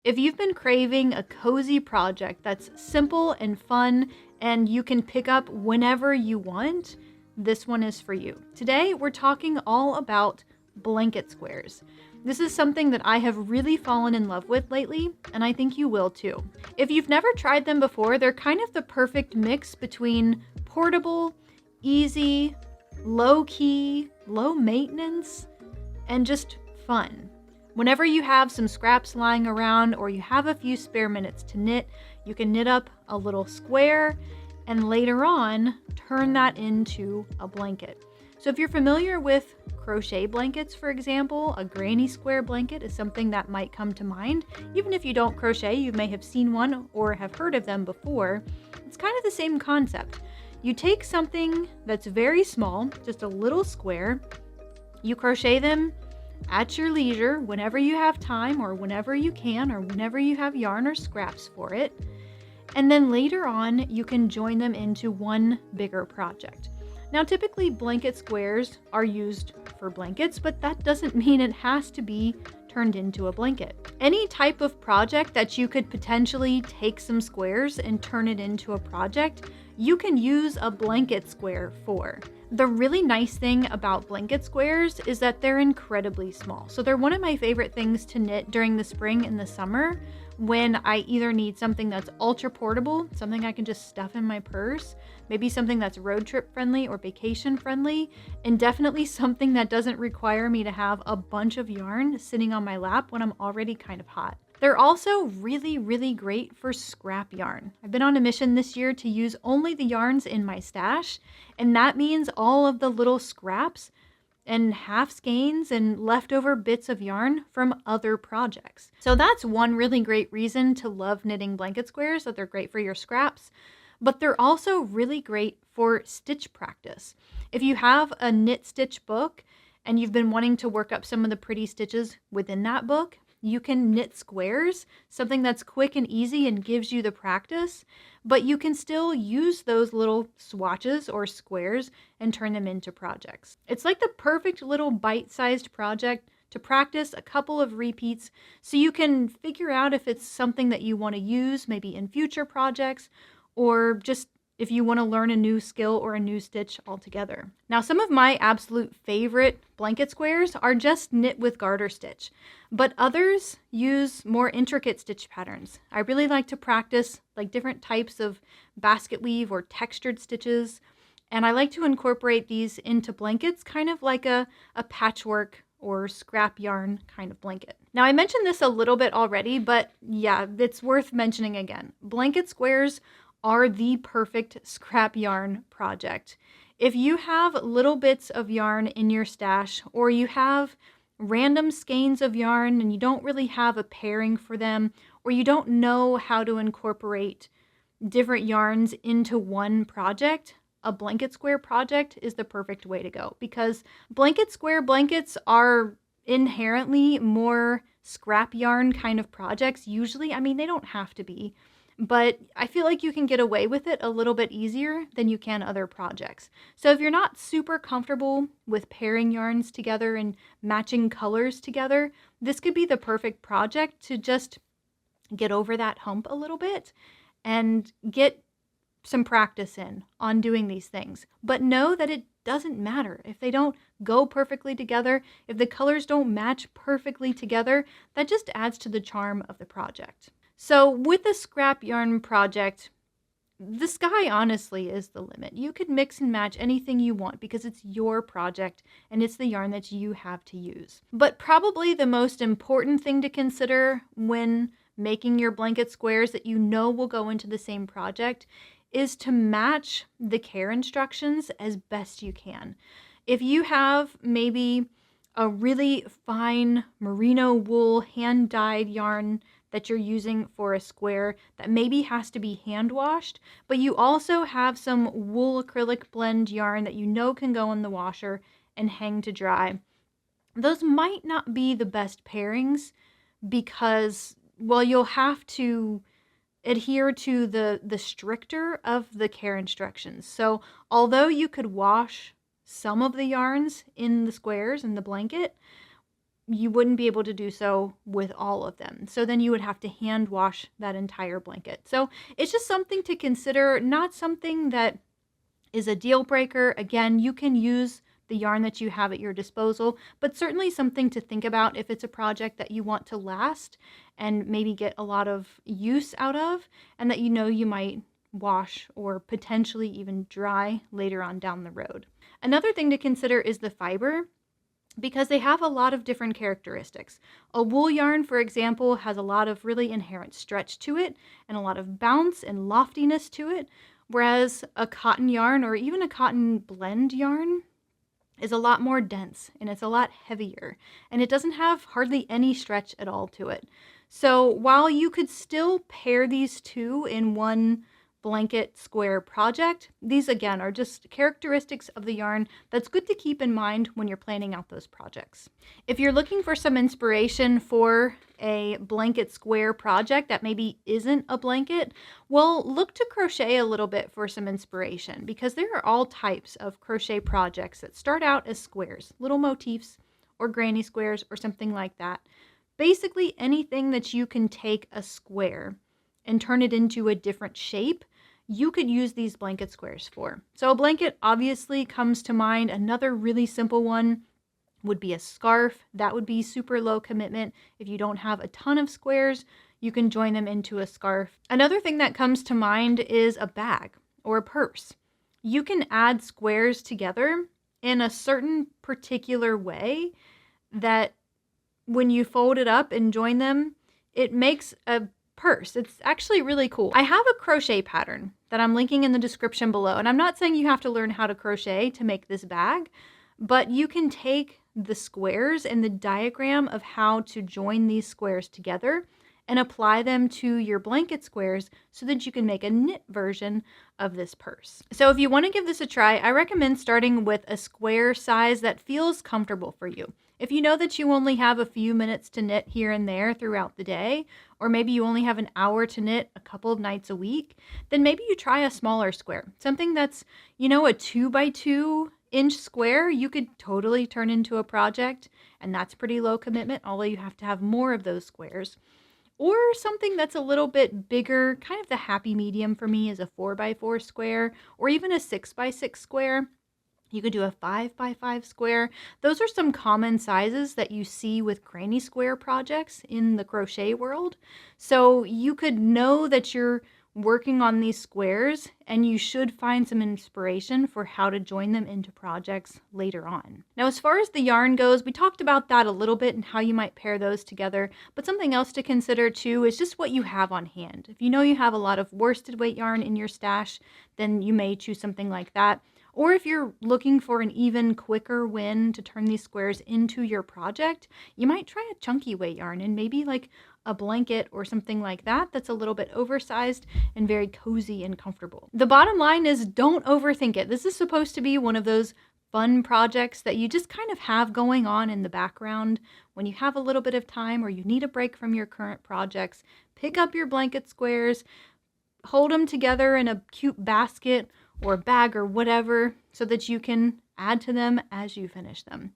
If you've been craving a cozy project that's simple and fun and you can pick up whenever you want, this one is for you. Today, we're talking all about blanket squares. This is something that I have really fallen in love with lately, and I think you will too. If you've never tried them before, they're kind of the perfect mix between portable, easy, low key, low maintenance, and just fun. Whenever you have some scraps lying around or you have a few spare minutes to knit, you can knit up a little square and later on turn that into a blanket. So if you're familiar with crochet blankets, for example, a granny square blanket is something that might come to mind. Even if you don't crochet, you may have seen one or have heard of them before. It's kind of the same concept. You take something that's very small, just a little square, you crochet them at your leisure, whenever you have time or whenever you can or whenever you have yarn or scraps for it. And then later on, you can join them into one bigger project. Now, typically blanket squares are used for blankets, but that doesn't mean it has to be turned into a blanket. Any type of project that you could potentially take some squares and turn it into a project, you can use a blanket square for. The really nice thing about blanket squares is that they're incredibly small. So they're one of my favorite things to knit during the spring and the summer when I either need something that's ultra portable, something I can just stuff in my purse, maybe something that's road trip friendly or vacation friendly, and definitely something that doesn't require me to have a bunch of yarn sitting on my lap when I'm already kind of hot. They're also really, really great for scrap yarn. I've been on a mission this year to use only the yarns in my stash, and that means all of the little scraps and half skeins and leftover bits of yarn from other projects. So that's one really great reason to love knitting blanket squares, that they're great for your scraps, but they're also really great for stitch practice. If you have a knit stitch book and you've been wanting to work up some of the pretty stitches within that book, you can knit squares, something that's quick and easy and gives you the practice, but you can still use those little swatches or squares and turn them into projects. It's like the perfect little bite-sized project to practice a couple of repeats so you can figure out if it's something that you want to use maybe in future projects or just if you want to learn a new skill or a new stitch altogether. Now, some of my absolute favorite blanket squares are just knit with garter stitch, but others use more intricate stitch patterns. I really like to practice like different types of basket weave or textured stitches, and I like to incorporate these into blankets, kind of like a patchwork or scrap yarn kind of blanket. Now, I mentioned this a little bit already, but yeah, it's worth mentioning again. Blanket squares are the perfect scrap yarn project. If you have little bits of yarn in your stash or you have random skeins of yarn and you don't really have a pairing for them, or you don't know how to incorporate different yarns into one project, a blanket square project is the perfect way to go, because blanket square blankets are inherently more scrap yarn kind of projects usually. I mean, they don't have to be, but I feel like you can get away with it a little bit easier than you can other projects. So if you're not super comfortable with pairing yarns together and matching colors together, this could be the perfect project to just get over that hump a little bit and get some practice in on doing these things. But know that it doesn't matter if they don't go perfectly together, if the colors don't match perfectly together, that just adds to the charm of the project. So with the scrap yarn project, the sky honestly is the limit. You could mix and match anything you want because it's your project and it's the yarn that you have to use. But probably the most important thing to consider when making your blanket squares that you know will go into the same project is to match the care instructions as best you can. If you have maybe a really fine merino wool hand-dyed yarn that you're using for a square that maybe has to be hand washed, but you also have some wool acrylic blend yarn that you know can go in the washer and hang to dry, those might not be the best pairings because, well, you'll have to adhere to the stricter of the care instructions. So although you could wash some of the yarns in the squares in the blanket, you wouldn't be able to do so with all of them. So then you would have to hand wash that entire blanket. So it's just something to consider, not something that is a deal breaker. Again, you can use the yarn that you have at your disposal, but certainly something to think about if it's a project that you want to last and maybe get a lot of use out of, and that you know you might wash or potentially even dry later on down the road. Another thing to consider is the fiber, because they have a lot of different characteristics. A wool yarn, for example, has a lot of really inherent stretch to it and a lot of bounce and loftiness to it, whereas a cotton yarn or even a cotton blend yarn is a lot more dense and it's a lot heavier, and it doesn't have hardly any stretch at all to it. So while you could still pair these two in one blanket square project, these again are just characteristics of the yarn that's good to keep in mind when you're planning out those projects. If you're looking for some inspiration for a blanket square project that maybe isn't a blanket, well, look to crochet a little bit for some inspiration, because there are all types of crochet projects that start out as squares, little motifs or granny squares or something like that. Basically anything that you can take a square and turn it into a different shape, you could use these blanket squares for. So a blanket obviously comes to mind. Another really simple one would be a scarf. That would be super low commitment. If you don't have a ton of squares, you can join them into a scarf. Another thing that comes to mind is a bag or a purse. You can add squares together in a certain particular way that when you fold it up and join them, it makes a purse. It's actually really cool. I have a crochet pattern that I'm linking in the description below, and I'm not saying you have to learn how to crochet to make this bag, but you can take the squares and the diagram of how to join these squares together and apply them to your blanket squares so that you can make a knit version of this purse. So if you want to give this a try, I recommend starting with a square size that feels comfortable for you. If you know that you only have a few minutes to knit here and there throughout the day, or maybe you only have an hour to knit a couple of nights a week, then maybe you try a smaller square. Something that's, a 2x2-inch square, you could totally turn into a project, and that's pretty low commitment, although you have to have more of those squares. Or something that's a little bit bigger, kind of the happy medium for me is a 4x4 square, or even a 6x6 square. You could do a 5x5 square. Those are some common sizes that you see with granny square projects in the crochet world. So you could know that you're working on these squares, and you should find some inspiration for how to join them into projects later on. Now, as far as the yarn goes, we talked about that a little bit and how you might pair those together, but something else to consider too is just what you have on hand. If you know you have a lot of worsted weight yarn in your stash, then you may choose something like that. Or if you're looking for an even quicker win to turn these squares into your project, you might try a chunky weight yarn and maybe like a blanket or something like that that's a little bit oversized and very cozy and comfortable. The bottom line is, don't overthink it. This is supposed to be one of those fun projects that you just kind of have going on in the background when you have a little bit of time or you need a break from your current projects. Pick up your blanket squares, hold them together in a cute basket or bag or whatever so that you can add to them as you finish them.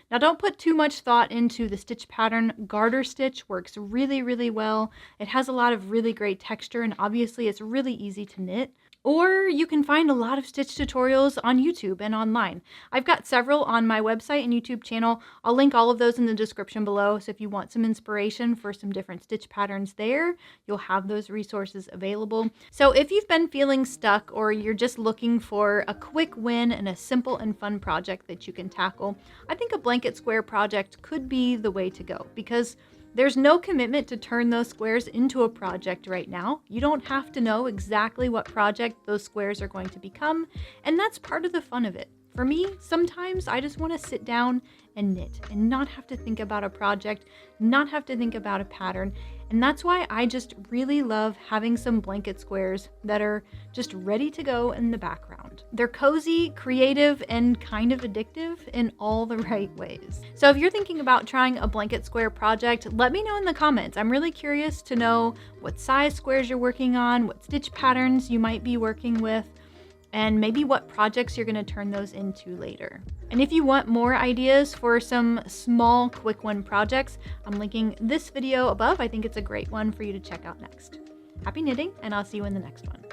Now, don't put too much thought into the stitch pattern. Garter stitch works really, really well. It has a lot of really great texture, and obviously it's really easy to knit. Or you can find a lot of stitch tutorials on YouTube and online. I've got several on my website and YouTube channel. I'll link all of those in the description below. So if you want some inspiration for some different stitch patterns there, you'll have those resources available. So if you've been feeling stuck, or you're just looking for a quick win and a simple and fun project that you can tackle, I think a blanket square project could be the way to go, because there's no commitment to turn those squares into a project right now. You don't have to know exactly what project those squares are going to become, and that's part of the fun of it. For me, sometimes I just want to sit down and knit and not have to think about a project, not have to think about a pattern. And that's why I just really love having some blanket squares that are just ready to go in the background. They're cozy, creative, and kind of addictive in all the right ways. So if you're thinking about trying a blanket square project, let me know in the comments. I'm really curious to know what size squares you're working on, what stitch patterns you might be working with. and maybe what projects you're going to turn those into later. And if you want more ideas for some small quick win projects, I'm linking this video above. I think it's a great one for you to check out next. Happy knitting, and I'll see you in the next one.